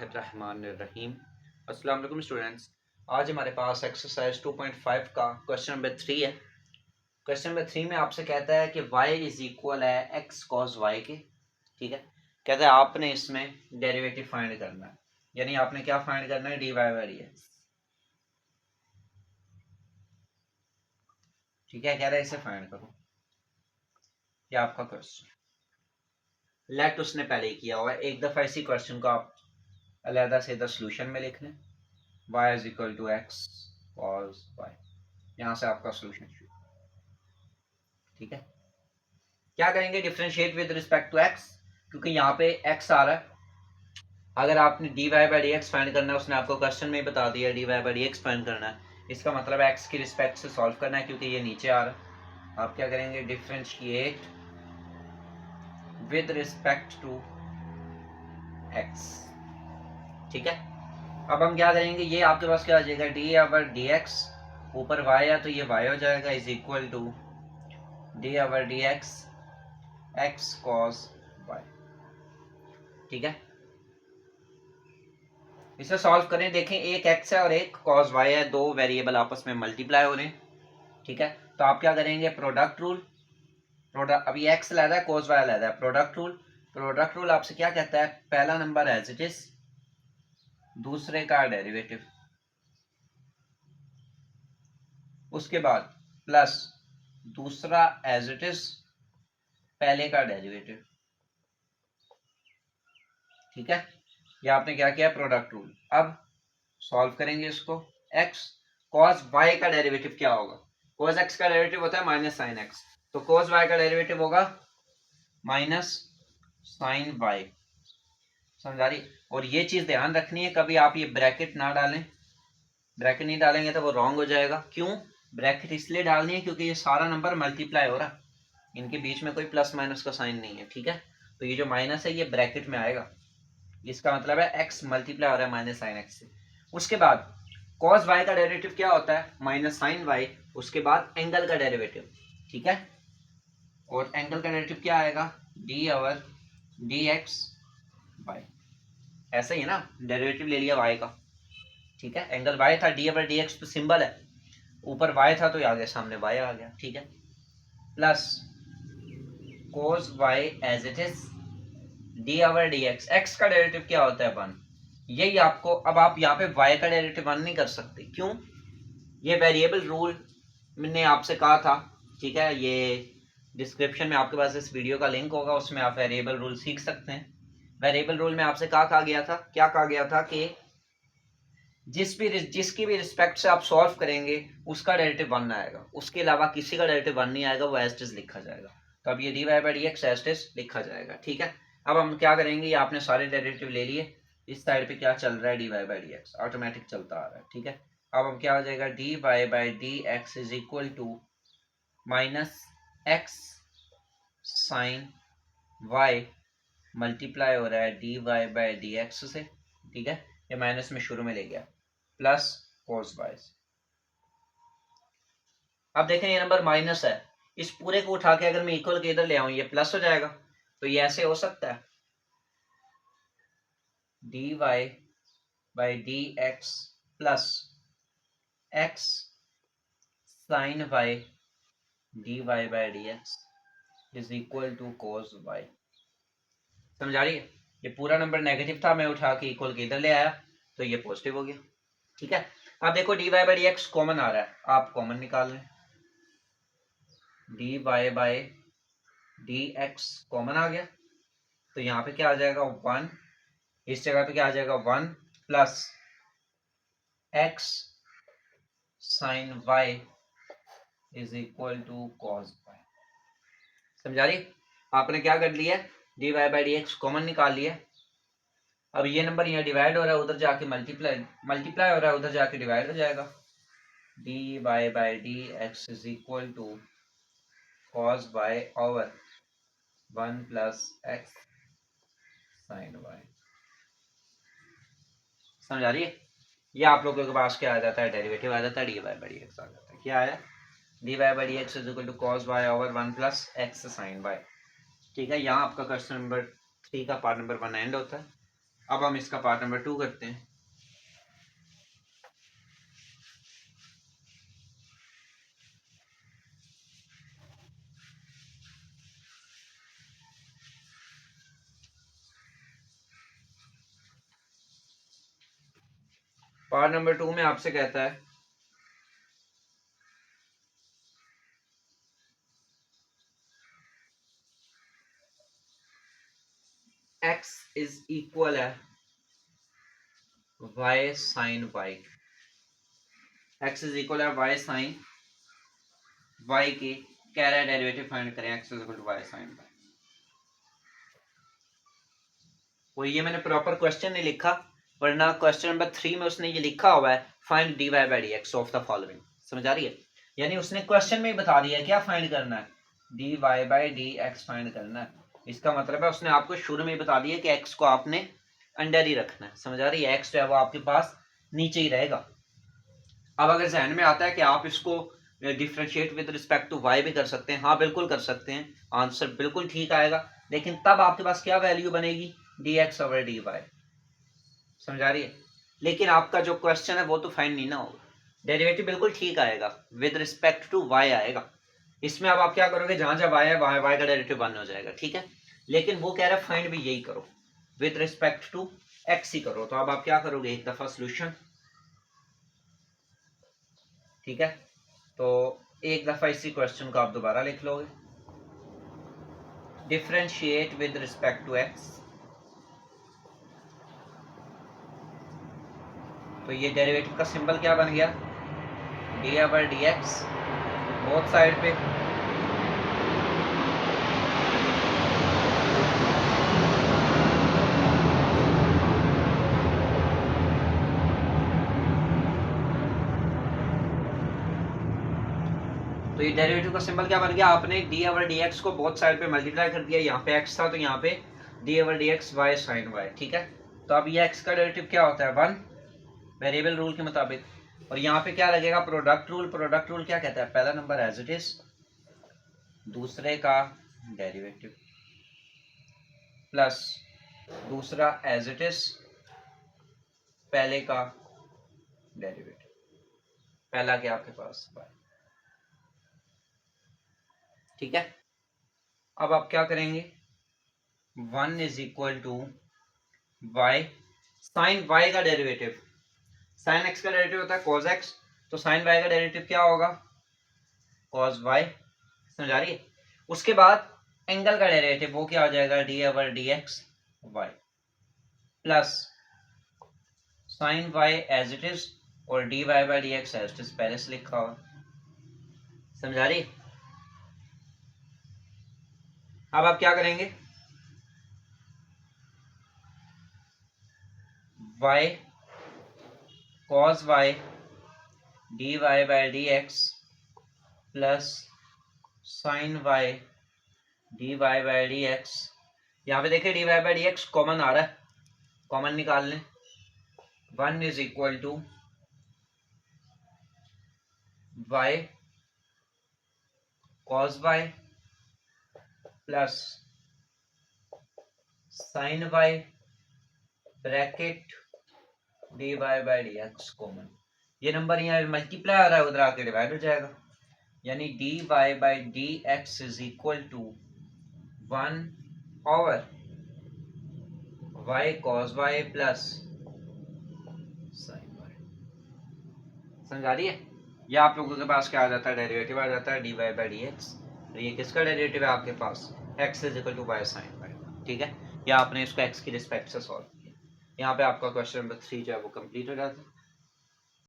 बिस्मिल्लाहिर्रहमानिर्रहीम। अस्सलाम वालेकुम स्टूडेंट्स। आज हमारे पास एक्सरसाइज 2.5 का क्वेश्चन नंबर 3 है। क्वेश्चन नंबर 3 में आपसे कहता है कि y इज इक्वल है x cos y के। ठीक है, कहता है आपने इसमें डेरिवेटिव फाइंड करना है, यानी आपने क्या फाइंड करना है, dy बाई dx। ठीक है, कह रहा है इसे फाइंड करो, ये आपका क्वेश्चन। लेट उसने पहले ही किया हुआ है, एक दफा इसी क्वेश्चन को आप अलहदा से इधर सोल्यूशन में लिख लें। y is equal to x cos y, यहाँ से आपका सोल्यूशन शुरू। ठीक है, क्या करेंगे, differentiate with respect to x, क्योंकि यहाँ पे x आ रहा है। अगर आपने dy by D x find करना है, उसने आपको क्वेश्चन में ही बता दिया dy by D x find करना है, इसका मतलब x की रिस्पेक्ट से सॉल्व करना है, क्योंकि ये नीचे आ रहा है। आप क्या करेंगे, differentiate with respect to x। ठीक है, अब हम क्या करेंगे, ये आपके पास क्या आ जाएगा, डी ओवर डी एक्स, ऊपर y है तो ये y हो जाएगा, is equal to d over D x x cos y। ठीक है, इसे सॉल्व करें, देखें एक x है और एक cos y है, दो वेरिएबल आपस में मल्टीप्लाई हो रहे हैं। ठीक है, तो आप क्या करेंगे, प्रोडक्ट रूल। प्रोडक्ट, अभी x अलग है, cos y अलग है, प्रोडक्ट रूल। प्रोडक्ट रूल आपसे क्या कहता है, पहला नंबर एज इट इज, दूसरे का डेरिवेटिव, उसके बाद प्लस दूसरा एज इट इज, पहले का डेरिवेटिव। ठीक है, ये आपने क्या किया, प्रोडक्ट रूल। अब सॉल्व करेंगे इसको। x cos y का डेरिवेटिव क्या होगा, cos x का डेरिवेटिव होता है माइनस साइन x, तो cos y का डेरिवेटिव होगा माइनस साइन y। समझा रही, और ये चीज ध्यान रखनी है, कभी आप ये ब्रैकेट ना डालें। ब्रैकेट नहीं डालेंगे तो वो रॉन्ग हो जाएगा। क्यों, ब्रैकेट इसलिए डालनी है क्योंकि ये सारा नंबर मल्टीप्लाई हो रहा है, इनके बीच में कोई प्लस माइनस का साइन नहीं है। ठीक है, तो ये जो माइनस है ये ब्रैकेट में आएगा, इसका मतलब है x मल्टीप्लाई हो रहा है माइनस साइन x से। उसके बाद cos y का डेरिवेटिव क्या होता है, माइनस साइन y, उसके बाद एंगल का डेरिवेटिव। ठीक है, और एंगल का डेरिवेटिव क्या आएगा, d over D x by, ऐसा ही है ना, डेरिवेटिव ले लिया y का। ठीक है, एंगल y था, d ओवर डी एक्स तो सिंबल है, ऊपर y था तो आ गया सामने y आ गया। ठीक है, plus cos y as it is d over D x, x का डेरिवेटिव क्या होता है, 1। यही आपको, अब आप यहाँ पे y का डेरिवेटिव 1 नहीं कर सकते, क्यों, ये वेरिएबल रूल मैंने आपसे कहा था। ठीक है, ये डिस्क्रिप्शन में आपके पास इस वीडियो का लिंक होगा, उसमें आप वेरिएबल रूल सीख सकते हैं। वेरिएबल रूल में आपसे कहा गया था, क्या कहा गया था कि जिसकी भी रिस्पेक्ट से आप सॉल्व करेंगे उसका डेरिवेटिव 1 आएगा, उसके अलावा किसी का डेरिवेटिव 1 नहीं आएगा, वो एज इट इज लिखा जाएगा। तो अब ये d Y by D x as it is लिखा जाएगा। ठीक है, अब हम क्या करेंगे, ये आपने सारे डेरिवेटिव ले लिए, इस साइड पे क्या चल रहा है, D Y by D x automatic चलता आ रहा है। ठीक है, अब हम क्या हो जाएगा, d Y by D x is equal to minus x sine y multiply हो रहा है D Y by D x से। ठीक है, ये माइनस में शुरू में ले गया, प्लस cos y। अब देखें ये नंबर माइनस है, इस पूरे को उठा के अगर मैं इक्वल के इधर ले आऊं, ये प्लस हो जाएगा, तो ये ऐसे हो सकता है, D Y by D x plus x sine y d Y by D x is equal to cos y। समझा रही है, ये पूरा नंबर नेगेटिव था, मैं उठा के इक्वल के इधर ले आया तो ये पॉजिटिव हो गया। ठीक है, अब देखो D Y by D x common आ रहा है, आप कॉमन निकाल लें, D Y by D x common आ गया, तो यहाँ पे क्या आ जाएगा, 1, इस जगह पे क्या आ जाएगा, 1 plus x sine y is equal to cos y. समझा रही, आपने क्या कर लिया, d Y by D x common निकाल लिया। अब ये नंबर यहाँ डिवाइड हो रहा है, उधर जाके मल्टीप्लाई हो रहा है, उधर जाके डिवाइड हो जाएगा, d Y by D x is equal to cos Y over 1 plus x sine y. समझा रही है, ये आप लोगों के पास क्या आ जाता है, डेरिवेटिव आ जाता है, D Y by D X आ जाता है। क्या आया, D Y by D x is equal to cos Y over 1 plus x sine Y. ठीक है, यहाँ आपका क्वेश्चन नंबर 3 का पार्ट नंबर 1 एंड होता है। अब हम इसका पार्ट नंबर 2 करते हैं। पार्ट नंबर 2 में आपसे कहता है x इज इक्वल है y sine y। x is equal है y साइन y के कह रहा है डेरिवेटिव फाइंड करें x is equal to y sine y। और ये मैंने प्रॉपर क्वेश्चन नहीं लिखा, वरना क्वेश्चन नंबर 3 में उसने ये लिखा हुआ है find dy by dx of the following. समझ आ रही है? यानी उसने क्वेश्चन में ही बता दिया क्या फाइंड करना है, dy बाई dx फाइंड करना है। इसका मतलब है उसने आपको शुरू में ही बता दिया कि x को आपने अंडर ही रखना है। समझ आ रही है? x जो है वो आपके पास नीचे ही रहेगा। अब अगर जहन में आता है कि आप इसको differentiate with respect to y भी कर सकते हैं, हाँ बिल्कुल कर सकते हैं, आंसर बिल्कुल ठीक आएगा, लेकिन तब आपके पास क्या वैल्यू बनेगी, dx ओवर dy। समझ आ रही है? लेकिन आपका जो क्वेश्चन है वो तो फाइंड नहीं ना होगा, डेरिवेटिव बिल्कुल ठीक आएगा, विद रिस्पेक्ट टू y आएगा। इसमें अब आप क्या करोगे, जहां जहां y है वहां y का डेरिवेटिव 1 हो जाएगा, ठीक है। लेकिन वो कह रहा है फाइंड भी यही करो, विद रिस्पेक्ट टू x ही करो। तो अब आप क्या करोगे, एक दफा सोल्यूशन, ठीक है। तो एक दफा इसी क्वेश्चन को आप दोबारा लिख लोगे, differentiate with respect to x। तो ये डेरिवेटिव का सिंबल क्या बन गया, d over D x, both side पे तो ये डेरिवेटिव का सिंबल क्या बन गया, आपने डी ओवर डी एक्स को बोथ साइड पे मल्टीप्लाई कर दिया, यहाँ पे x था तो यहाँ पे d over D x y sine Y, ठीक है। तो अब ये x का डेरिवेटिव क्या होता है, 1 वेरिएबल रूल के मुताबिक। और यहाँ पे क्या लगेगा, प्रोडक्ट रूल। प्रोडक्ट रूल क्या कहता है, पहला नंबर एज इट इज, दूसरे का डेरिवेटिव, प्लस दूसरा एज इट इज, पहले का डेरिवेटिव, पहला क्या आपके पास y, ठीक है। अब आप क्या करेंगे, 1 is equal to y sine y का डेरिवेटिव, साइन x का डेरिवेटिव होता है cos x, तो साइन y का डेरिवेटिव क्या होगा, cos y। समझ आ रही है? उसके बाद एंगल का डेरिवेटिव वो क्या हो जाएगा, D over D x Y, plus sine y as it is और D Y by D x as it is पहले से लिखा हुआ। समझ आ रही है? अब आप क्या करेंगे, y cos y dy by D x plus sine y dy by D X. यहाँ पे देखिए dy by D x common आ रहा है, कॉमन निकाल लें। 1 is equal to y cos y plus sine y bracket D Y by D x common. ये number यहाँ मल्टीप्लाई आ रहा है, उधर आके डिवाइड हो जाएगा, यानी D Y by D x is equal to 1 over y cos y plus sine y। समझ आ रही है? या आप लोगों के पास क्या आ जाता है, डेरिवेटिव आ जाता है D Y by D x. ये किसका डेरिवेटिव है आपके पास, x is equal to y sine y, ठीक है। या आपने इसको x की रिस्पेक्ट से सॉल्व किया। यहाँ पे आपका क्वेश्चन नंबर 3 जो है वो कंप्लीट हो जाता है।